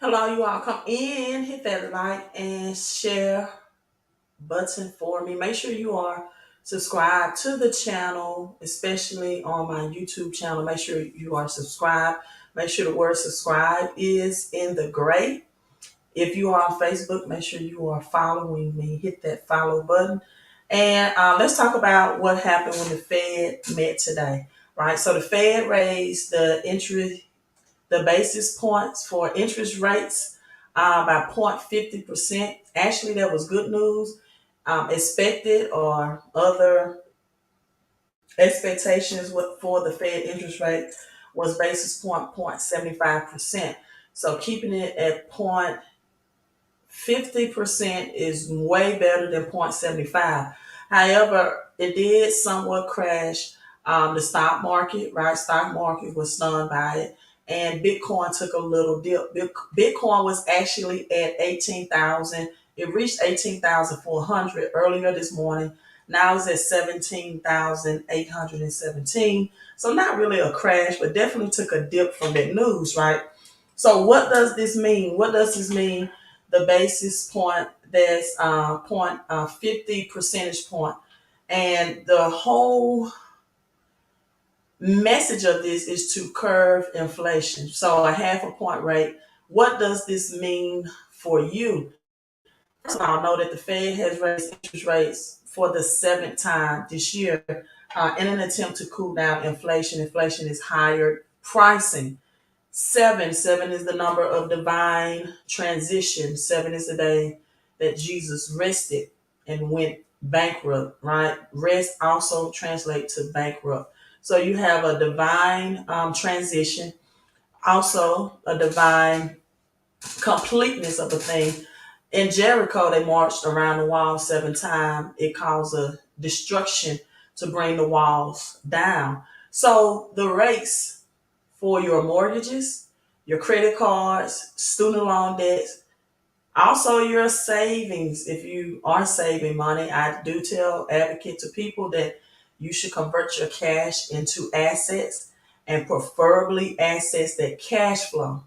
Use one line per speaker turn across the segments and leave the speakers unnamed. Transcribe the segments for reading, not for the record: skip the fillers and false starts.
Hello, you all come in, hit that like and share button for me. Make sure you are subscribed to the channel, especially on my YouTube channel. Make sure you are subscribed. Make sure the word subscribe is in the gray. If you are on Facebook, make sure you are following me. Hit that follow button. And let's talk about what happened when the Fed met today, right? So the Fed raised the basis points for interest rates by 0.50%. Actually, that was good news. Expected or other expectations for the Fed interest rate was basis point 0.75%. So keeping it at 0.50% is way better than 0.75. However, it did somewhat crash the stock market, right? Stock market was stunned by it. And Bitcoin took a little dip. Bitcoin was actually at 18,000. It reached 18,400 earlier this morning. Now it's at 17,817. So not really a crash, but definitely took a dip from that news, right? So what does this mean? What does this mean? The basis point that's point 50 percentage point, and the whole message of this is to curb inflation. So a half a point rate. What does this mean for you? First of all, know that the Fed has raised interest rates for the seventh time this year in an attempt to cool down inflation. Inflation is higher pricing. Seven is the number of divine transition. Seven is the day that Jesus rested and went bankrupt, right? Rest also translate to bankrupt. So you have a divine transition, also a divine completeness of a thing. In Jericho, they marched around the wall seven times. It caused a destruction to bring the walls down. So the race for your mortgages, your credit cards, student loan debts, also your savings. If you are saving money, I do advocate to people that you should convert your cash into assets and preferably assets that cash flow,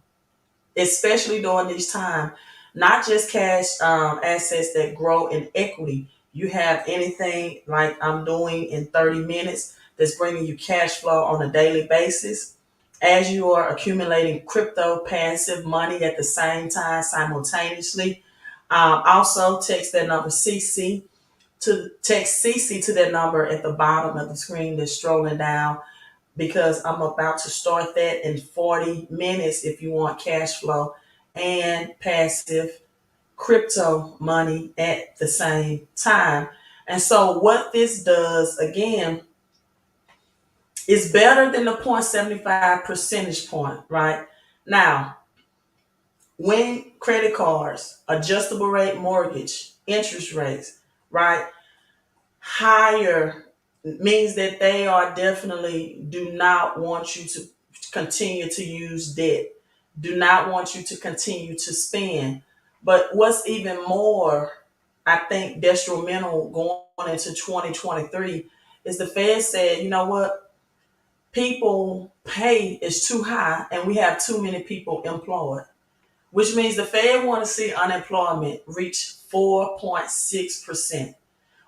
especially during this time. Not just cash assets that grow in equity. You have anything like I'm doing in 30 minutes that's bringing you cash flow on a daily basis as you are accumulating crypto passive money at the same time simultaneously. Also, text CC to that number at the bottom of the screen that's strolling down because I'm about to start that in 40 minutes if you want cash flow and passive crypto money at the same time. And so, what this does again is better than the 0.75 percentage point, right? Now, when credit cards, adjustable rate mortgage, interest rates, right, higher means that they are definitely do not want you to continue to use debt, do not want you to continue to spend. But what's even more, I think, detrimental going into 2023 is the Fed said, you know what? People pay is too high and we have too many people employed, which means the Fed want to see unemployment reach 4.6%,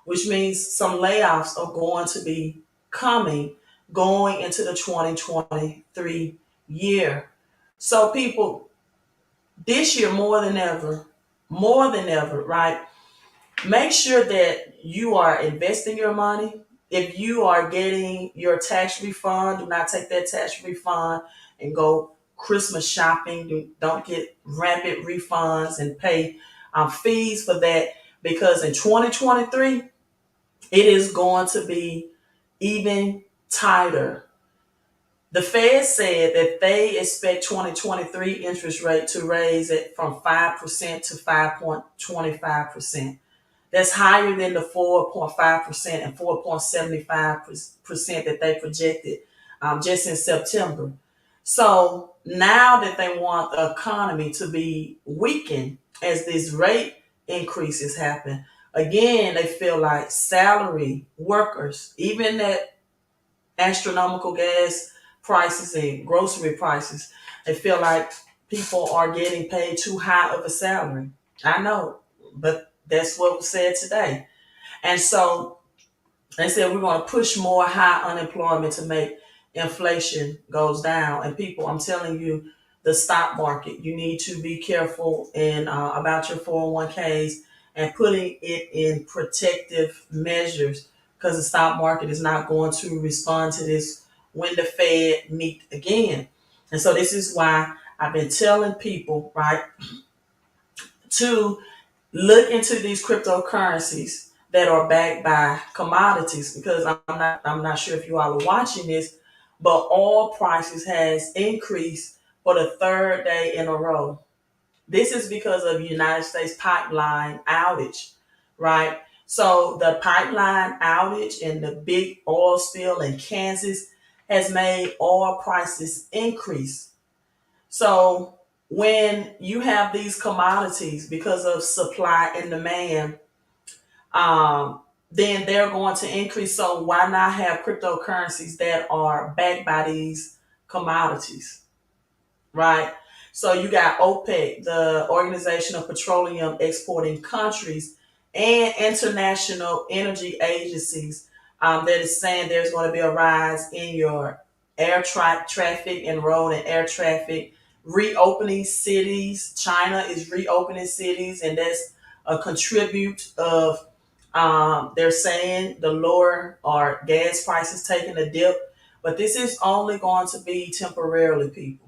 which means some layoffs are going to be coming going into the 2023 year. So people, this year more than ever, right? Make sure that you are investing your money. If you are getting your tax refund, do not take that tax refund and go Christmas shopping. Don't get rampant refunds and pay fees for that because in 2023, it is going to be even tighter. The Fed said that they expect 2023 interest rate to raise it from 5% to 5.25%. That's higher than the 4.5% and 4.75% that they projected just in September. So now that they want the economy to be weakened as these rate increases happen, again, they feel like salary workers, even at astronomical gas prices and grocery prices, they feel like people are getting paid too high of a salary. I know, but that's what was said today. And so they said we're going to push more high unemployment to make inflation goes down. And people, I'm telling you, the stock market, you need to be careful in about your 401ks and putting it in protective measures, because the stock market is not going to respond to this when the Fed meet again. And so this is why I've been telling people, right, to look into these cryptocurrencies that are backed by commodities, because I'm not sure if you all are watching this, but oil prices has increased for the third day in a row. This is because of United States pipeline outage, right? So the pipeline outage and the big oil spill in Kansas has made oil prices increase. So when you have these commodities because of supply and demand, then they're going to increase. So why not have cryptocurrencies that are backed by these commodities, right? So you got OPEC, the Organization of Petroleum Exporting Countries, and international energy agencies, that is saying there's going to be a rise in your traffic and road and air traffic, reopening cities. China is reopening cities, and that's a contribute of, they're saying, the lower or gas prices taking a dip, but this is only going to be temporarily, people.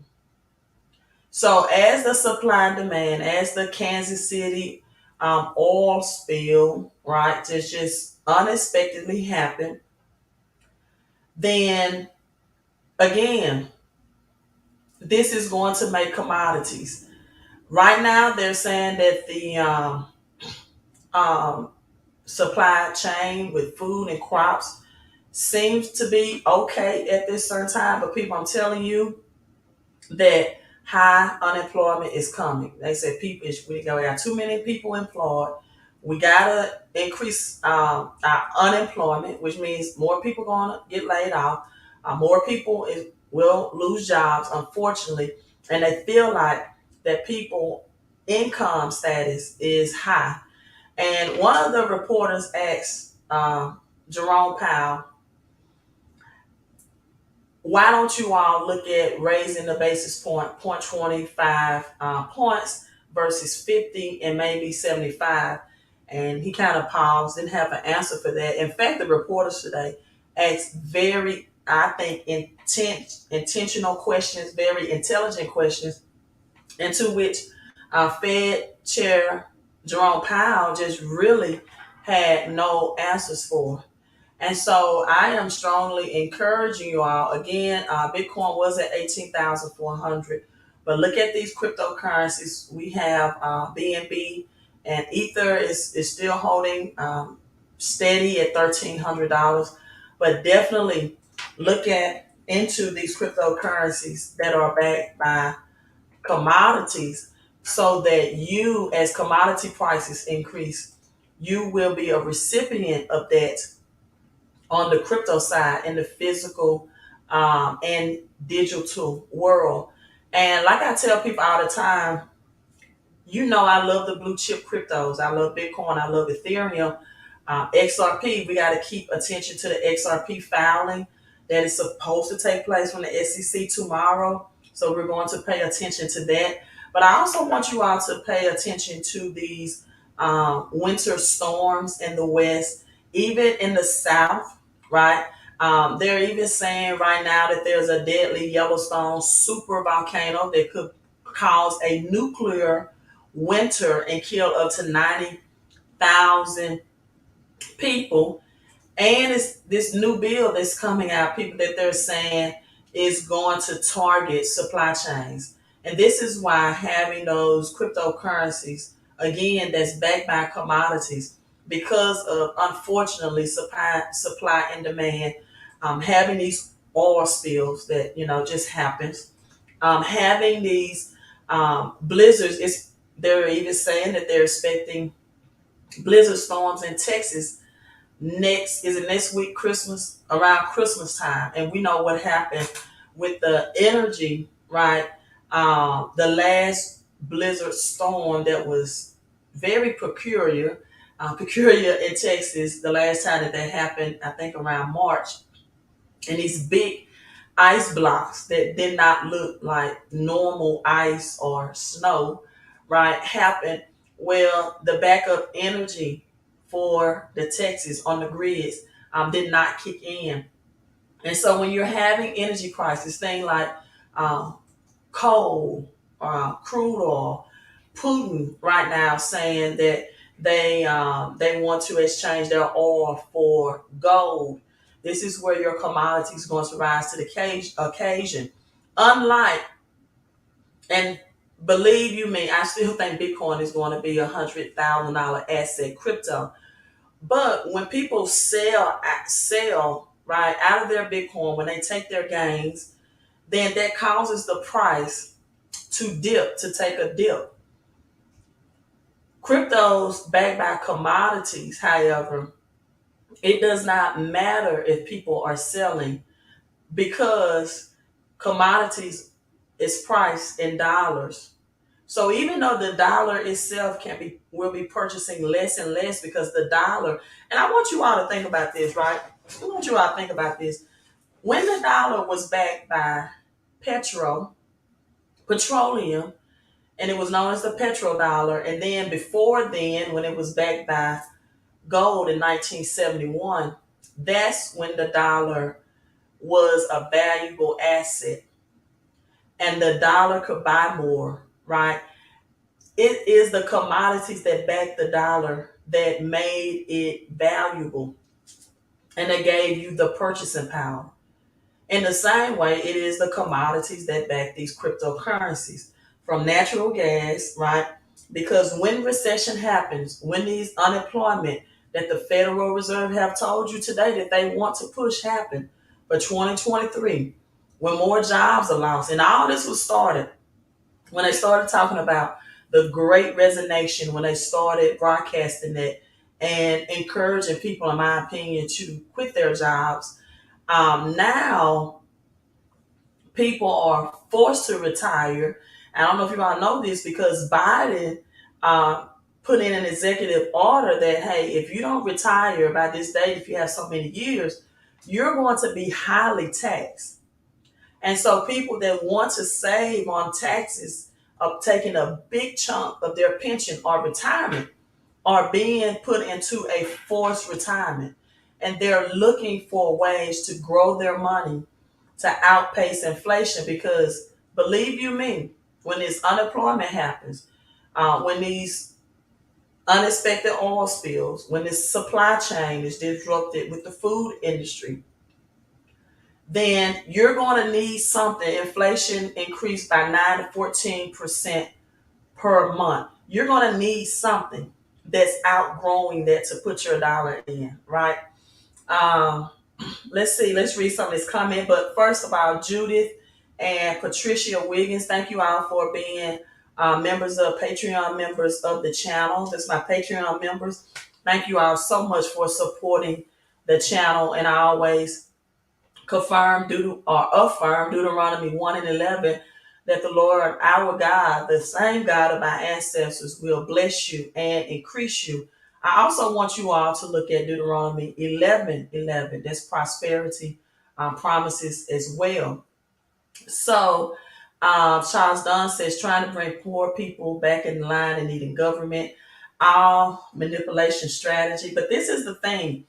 So as the supply and demand, as the Kansas City oil spill, right, just unexpectedly happened, then again, this is going to make commodities. Right now, they're saying that the um, supply chain with food and crops seems to be okay at this certain time. But people, I'm telling you, that high unemployment is coming. They said we got too many people employed. We gotta increase our unemployment, which means more people gonna get laid off. More people will lose jobs, unfortunately, and they feel like that people income status is high. And one of the reporters asked Jerome Powell, why don't you all look at raising the basis point 25 points versus 50 and maybe 75? And he kind of paused, didn't have an answer for that. In fact, the reporters today asked very, I think, intentional questions, very intelligent questions, into which Fed Chair Jerome Powell just really had no answers for. And so I am strongly encouraging you all. Again, Bitcoin was at 18,400, but look at these cryptocurrencies. We have BNB, and Ether is still holding steady at $1,300. But definitely look at into these cryptocurrencies that are backed by commodities, so that you, as commodity prices increase, you will be a recipient of that on the crypto side in the physical and digital world. And like I tell people all the time, I love the blue chip cryptos. I love Bitcoin. I love Ethereum. XRP, we got to keep attention to the XRP filing that is supposed to take place from the SEC tomorrow. So we're going to pay attention to that. But I also want you all to pay attention to these winter storms in the West, even in the South, right? They're even saying right now that there's a deadly Yellowstone super volcano that could cause a nuclear winter and kill up to 90,000 people. And it's this new bill that's coming out, people, that they're saying is going to target supply chains. And this is why having those cryptocurrencies, again, that's backed by commodities, because of, unfortunately, supply and demand, having these oil spills that, just happens, having these blizzards. They're even saying that they're expecting blizzard storms in Texas next week, Christmas, around Christmas time. And we know what happened with the energy, right? The last blizzard storm that was very peculiar in Texas, the last time that happened, I think around March, and these big ice blocks that did not look like normal ice or snow, right, happened. Well, the backup energy for the Texas on the grids did not kick in. And so when you're having energy crisis, things like um, coal, crude oil, Putin right now saying that they want to exchange their oil for gold. This is where your commodity is going to rise to the occasion. Unlike, and believe you me, I still think Bitcoin is going to be $100,000 asset crypto. But when people sell right out of their Bitcoin, when they take their gains, then that causes the price to take a dip. Cryptos backed by commodities, however, it does not matter if people are selling because commodities is priced in dollars. So even though the dollar itself will be purchasing less and less because the dollar, and I want you all to think about this, right? I want you all to think about this. When the dollar was backed by petroleum, and it was known as the petrodollar. And then before then, when it was backed by gold in 1971, that's when the dollar was a valuable asset and the dollar could buy more, right? It is the commodities that back the dollar that made it valuable and they gave you the purchasing power. In the same way, it is the commodities that back these cryptocurrencies from natural gas, right? Because when recession happens, when these unemployment that the Federal Reserve have told you today that they want to push happen for 2023, when more jobs are lost, and all this was started when they started talking about the great resignation, when they started broadcasting it and encouraging people, in my opinion, to quit their jobs. Now people are forced to retire. I don't know if you all know this because Biden uh, put in an executive order that, hey, if you don't retire by this date, if you have so many years, you're going to be highly taxed. And so people that want to save on taxes of taking a big chunk of their pension or retirement are being put into a forced retirement. And they're looking for ways to grow their money to outpace inflation because believe you me, when this unemployment happens, when these unexpected oil spills, when this supply chain is disrupted with the food industry, then you're going to need something. Inflation increased by 9 to 14% per month. You're going to need something that's outgrowing that to put your dollar in, right? Um, let's see, let's read some of this comment. But first of all, Judith and Patricia Wiggins, thank you all for being Patreon members of the channel. That's my Patreon members. Thank you all so much for supporting the channel. And I always affirm Deuteronomy 1 and 11 that the Lord, our God, the same God of our ancestors, will bless you and increase you. I also want you all to look at Deuteronomy 11:11. That's prosperity promises as well. So Charles Dunn says, trying to bring poor people back in line and needing government, all manipulation strategy. But this is the thing,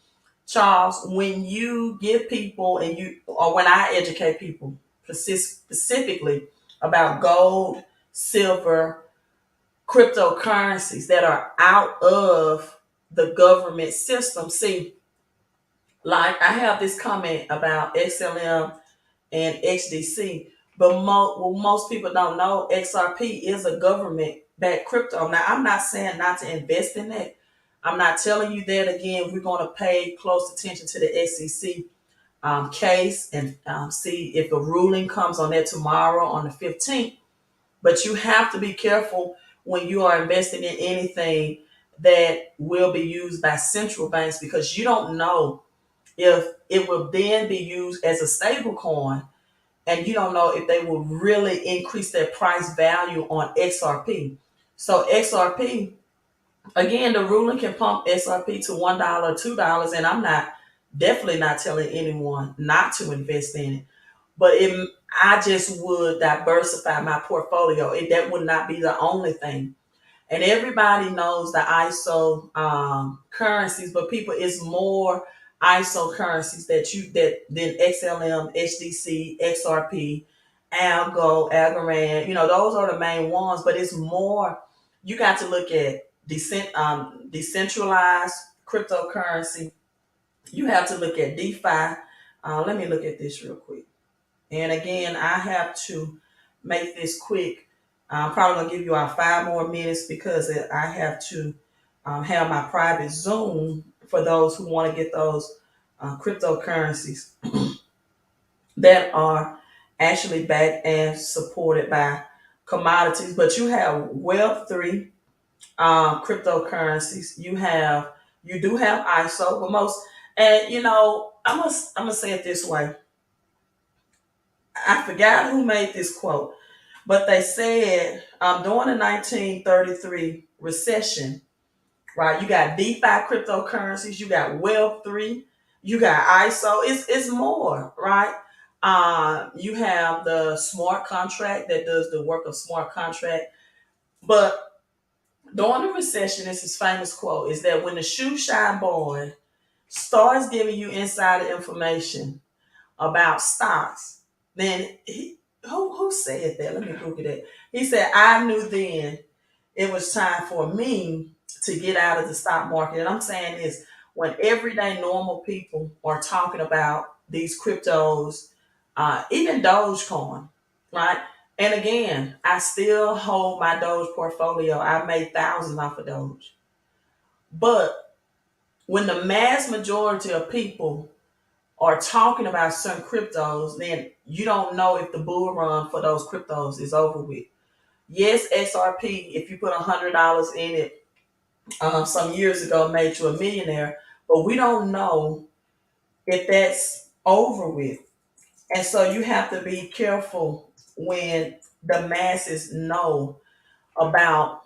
Charles, when you give people or when I educate people specifically about gold, silver, cryptocurrencies that are out of the government system. See, like I have this comment about XLM and XDC, but what most people don't know, XRP is a government backed crypto. Now, I'm not saying not to invest in it. I'm not telling you that again. We're going to pay close attention to the SEC case and see if a ruling comes on that tomorrow on the 15th. But you have to be careful when you are investing in anything that will be used by central banks because you don't know if it will then be used as a stable coin and you don't know if they will really increase their price value on XRP. So XRP, again, the ruler can pump XRP to $1, $2, and I'm not definitely not telling anyone not to invest in it. But I just would diversify my portfolio. That would not be the only thing. And everybody knows the ISO currencies, but people, it's more ISO currencies that than XLM, HDC, XRP, Algo, Algorand. Those are the main ones. But it's more. You got to look at decentralized cryptocurrency. You have to look at DeFi. Let me look at this real quick. And again, I have to make this quick. I'm probably gonna give you our 5 more minutes because I have to have my private Zoom for those who want to get those cryptocurrencies that are actually backed and supported by commodities. But you have Web3 cryptocurrencies. You do have ISO, but most, and I'm gonna say it this way. I forgot who made this quote, but they said during the 1933 recession, right? You got DeFi cryptocurrencies, you got Web3, you got ISO. It's more, right? You have the smart contract that does the work of smart contract. But during the recession, this is famous quote is that when the shoe shine boy starts giving you insider information about stocks, then who said that? Let me Google that. He said, I knew then it was time for me to get out of the stock market. And I'm saying this when everyday normal people are talking about these cryptos, even Dogecoin, right? And again, I still hold my Doge portfolio. I made thousands off of Doge. But when the mass majority of people are talking about certain cryptos, then you don't know if the bull run for those cryptos is over with. Yes, XRP, if you put $100 in it some years ago, made you a millionaire, but we don't know if that's over with. And so you have to be careful when the masses know about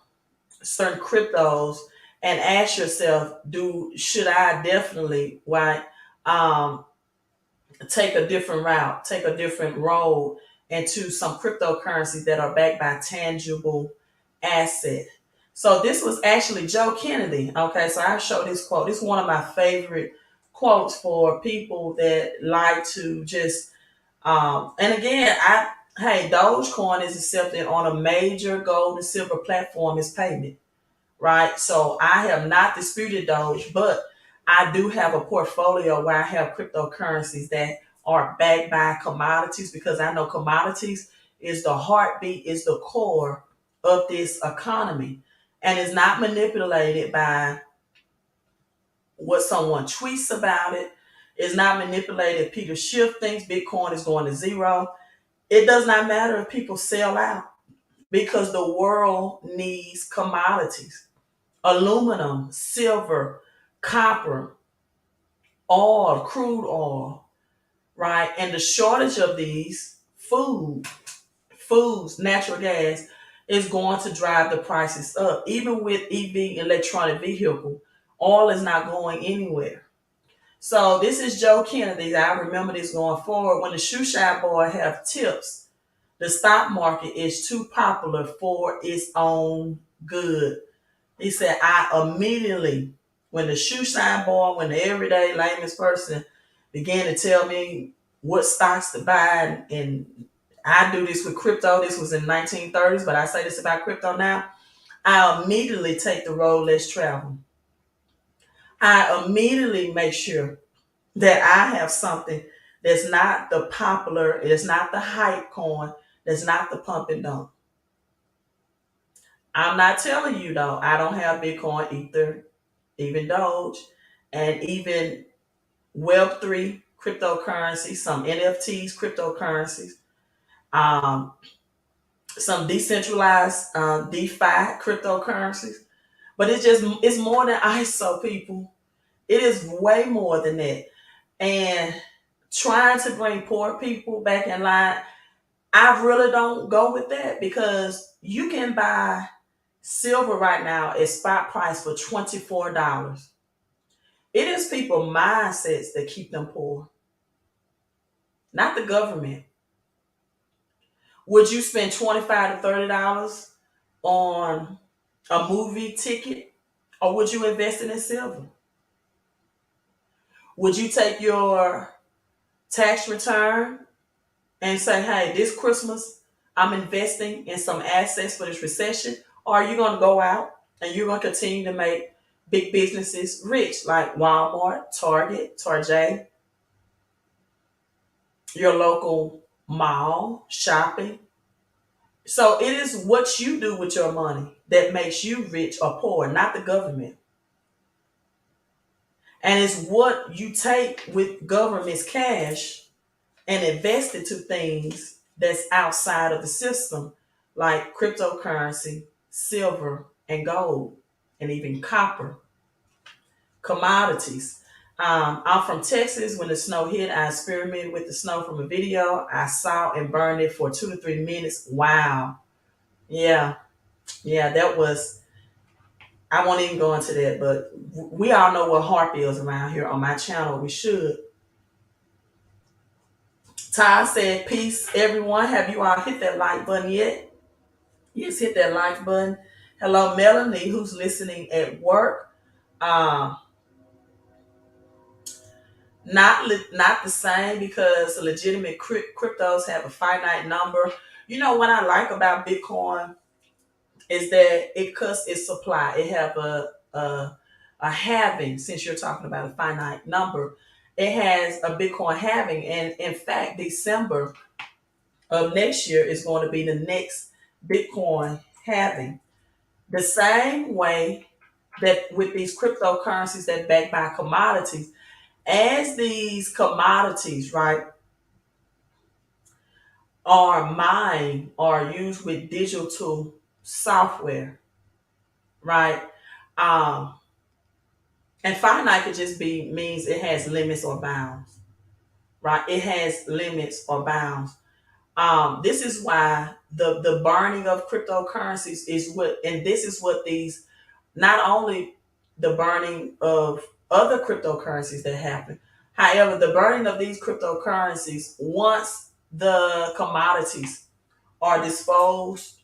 certain cryptos and ask yourself, do should I definitely right um, take a different route, take a different road into some cryptocurrencies that are backed by tangible asset. So this was actually Joe Kennedy. Okay, so I showed this quote. This is one of my favorite quotes for people that like to just and again, Dogecoin is accepted on a major gold and silver platform as payment, right? So I have not disputed Doge, but I do have a portfolio where I have cryptocurrencies that are backed by commodities because I know commodities is the heartbeat, is the core of this economy, and is not manipulated by what someone tweets about it. It's not manipulated. Peter Schiff thinks Bitcoin is going to zero. It does not matter if people sell out because the world needs commodities: aluminum, silver, copper, oil, crude oil, right? And the shortage of these foods, natural gas, is going to drive the prices up. Even with EV, electronic vehicle, oil is not going anywhere. So this is Joe Kennedy. I remember this going forward. When the shoe shine boy have tips, the stock market is too popular for its own good. He said, I immediately, when the shoe shine boy, when the everyday layman's person began to tell me what stocks to buy, and I do this with crypto. This was in 1930s, but I say this about crypto now. I immediately take the road less traveled. I immediately make sure that I have something that's not the popular, it's not the hype coin, that's not the pump and dump. I'm not telling you though, I don't have Bitcoin, Ether, even Doge, and even Web3 cryptocurrencies, some NFTs, cryptocurrencies, um, some decentralized DeFi cryptocurrencies. But it's more than ISO, people. It is way more than that. And trying to bring poor people back in line. I really don't go with that because you can buy silver right now at spot price for $24. It is people mindsets that keep them poor, not the government. Would you spend $25 to $30 on a movie ticket, or would you invest it in silver? Would you take your tax return and say, hey, this Christmas, I'm investing in some assets for this recession? Or are you going to go out and you're going to continue to make big businesses rich, like Walmart, Target, your local mall, shopping? So it is what you do with your money that makes you rich or poor, not the government. And it's what you take with government's cash and invest it to things that's outside of the system, like cryptocurrency, silver, and gold, and even copper, commodities. I'm from Texas. When the snow hit, I experimented with the snow from a video. I saw and burned it for 2 to 3 minutes. Wow. Yeah. Yeah, that was, I won't even go into that, but we all know what harp is around here on my channel. We should. Ty said, peace, everyone. Have you all hit that like button yet? Yes, hit that like button. Hello, Melanie, who's listening at work. Um, not the same because legitimate cryptos have a finite number. You know what I like about Bitcoin is that it cuts its supply. It have a halving. Since you're talking about a finite number, it has a Bitcoin halving, and in fact, December of next year is going to be the next Bitcoin halving. The same way that with these cryptocurrencies that backed by commodities, as these commodities, right, are mined or used with digital software, right? Um, and finite could just be means it has limits or bounds, right? It has limits or bounds. This is why the burning of cryptocurrencies is what, and this is what these, not only the burning of other cryptocurrencies that happen, however, the burning of these cryptocurrencies, once the commodities are disposed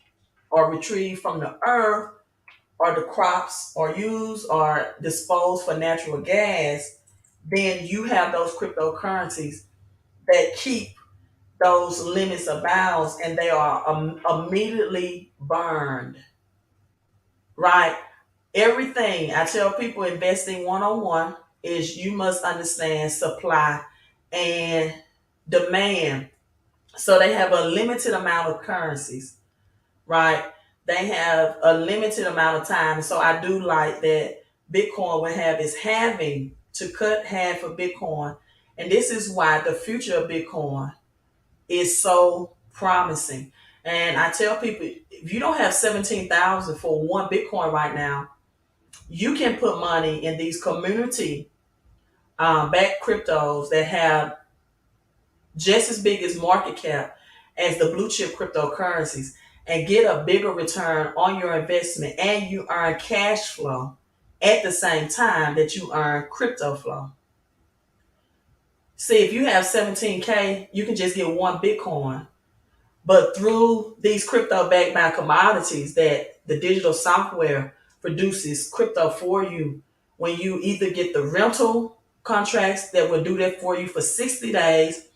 or retrieved from the earth, or the crops are used or disposed for natural gas, then you have those cryptocurrencies that keep those limits of bounds, and they are immediately burned, right? Everything I tell people investing 101 is you must understand supply and demand. So they have a limited amount of currencies, right? They have a limited amount of time. So I do like that Bitcoin will have its halving to cut half of Bitcoin. And this is why the future of Bitcoin is so promising. And I tell people, if you don't have 17,000 for one Bitcoin right now, you can put money in these community backed cryptos that have just as big as market cap as the blue chip cryptocurrencies and get a bigger return on your investment, and you earn cash flow at the same time that you earn crypto flow. See, if you have 17K, you can just get one Bitcoin. But through these crypto backed by commodities that the digital software produces crypto for you, when you either get the rental contracts that will do that for you for 60 days,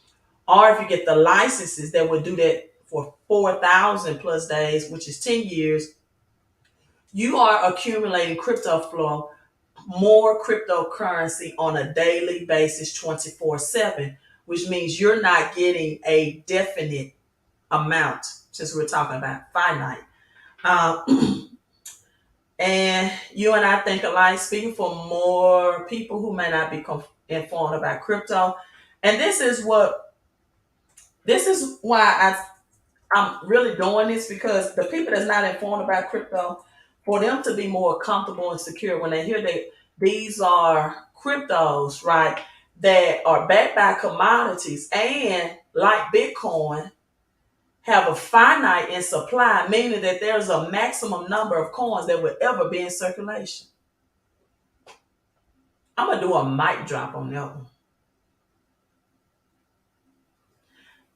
or if you get the licenses that will do that for 4,000 plus days, which is 10 years, you are accumulating crypto flow, more cryptocurrency on a daily basis, 24/7, which means you're not getting a definite amount, since we're talking about finite. And you and I think alike, speaking for more people who may not be informed about crypto. And this is why I'm really doing this, because the people that's not informed about crypto, for them to be more comfortable and secure when they hear that these are cryptos, right, that are backed by commodities and like Bitcoin have a finite in supply, meaning that there's a maximum number of coins that will ever be in circulation. I'm gonna do a mic drop on that one.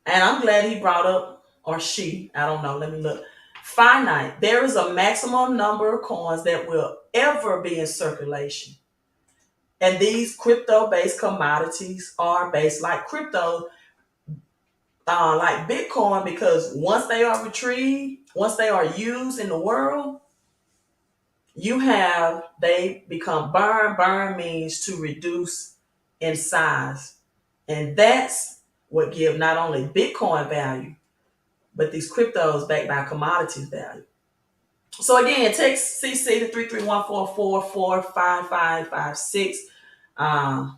And I'm glad he brought up, or she, I don't know, let me look. Finite. There is a maximum number of coins that will ever be in circulation. And these crypto-based commodities are based like crypto, like Bitcoin, because once they are retrieved, once they are used in the world, they become burn. Burn means to reduce in size. And that's what give not only Bitcoin value, but these cryptos backed by commodities value. So again, text CC to 331-444-5556. Oh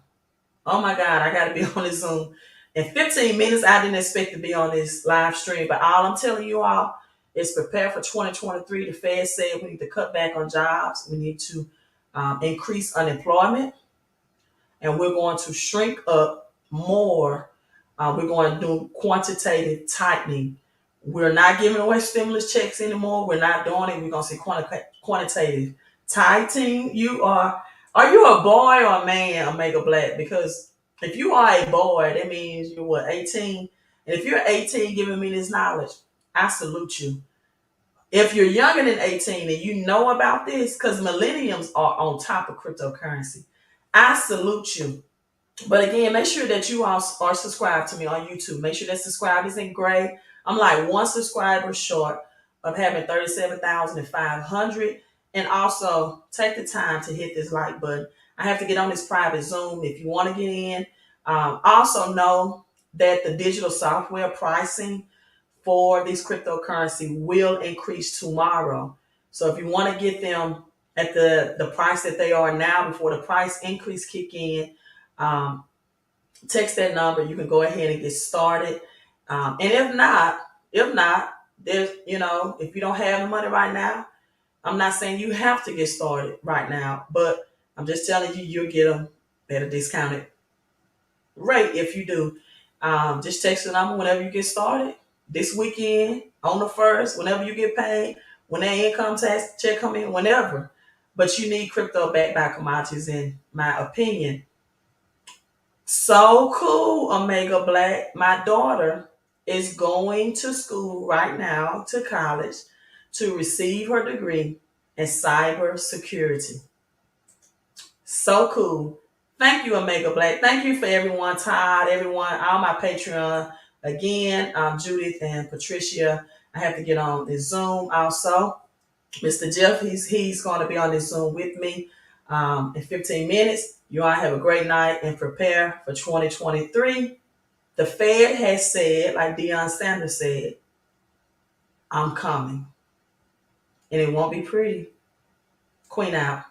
my God, I got to be on this Zoom. In 15 minutes, I didn't expect to be on this live stream, but all I'm telling you all is prepare for 2023. The Fed said we need to cut back on jobs. We need to increase unemployment, and we're going to shrink up more. We're going to do quantitative tightening. We're not giving away stimulus checks anymore. We're not doing it. We're going to see quantitative tightening. Are you a boy or a man, Omega Black? Because if you are a boy, that means you're what, 18? And if you're 18 giving me this knowledge, I salute you. If you're younger than 18 and you know about this, because millenniums are on top of cryptocurrency, I salute you. But again, make sure that you all are subscribed to me on YouTube. Make sure that subscribe is in gray. I'm like one subscriber short of having 37,500. And also take the time to hit this like button. I have to get on this private Zoom if you want to get in. Also know that the digital software pricing for these cryptocurrency will increase tomorrow. So if you want to get them at the price that they are now before the price increase kick in, text that number. You can go ahead and get started. And if not, there's, if you don't have the money right now, I'm not saying you have to get started right now, but I'm just telling you, you'll get them at a discounted rate if you do. Just text the number whenever you get started. This weekend, on the 1st, whenever you get paid, when that income tax check come in, whenever. But you need crypto backed by commodities, in my opinion. So cool, Omega Black. My daughter is going to school right now, to college, to receive her degree in cybersecurity. So cool. Thank you, Omega Black. Thank you for everyone, Todd, everyone, all my Patreon. Again, Judith and Patricia. I have to get on this Zoom also. Mr. Jeff, he's going to be on this Zoom with me in 15 minutes. You all have a great night and prepare for 2023. The Fed has said, like Deion Sanders said, I'm coming. And it won't be pretty. Queen out.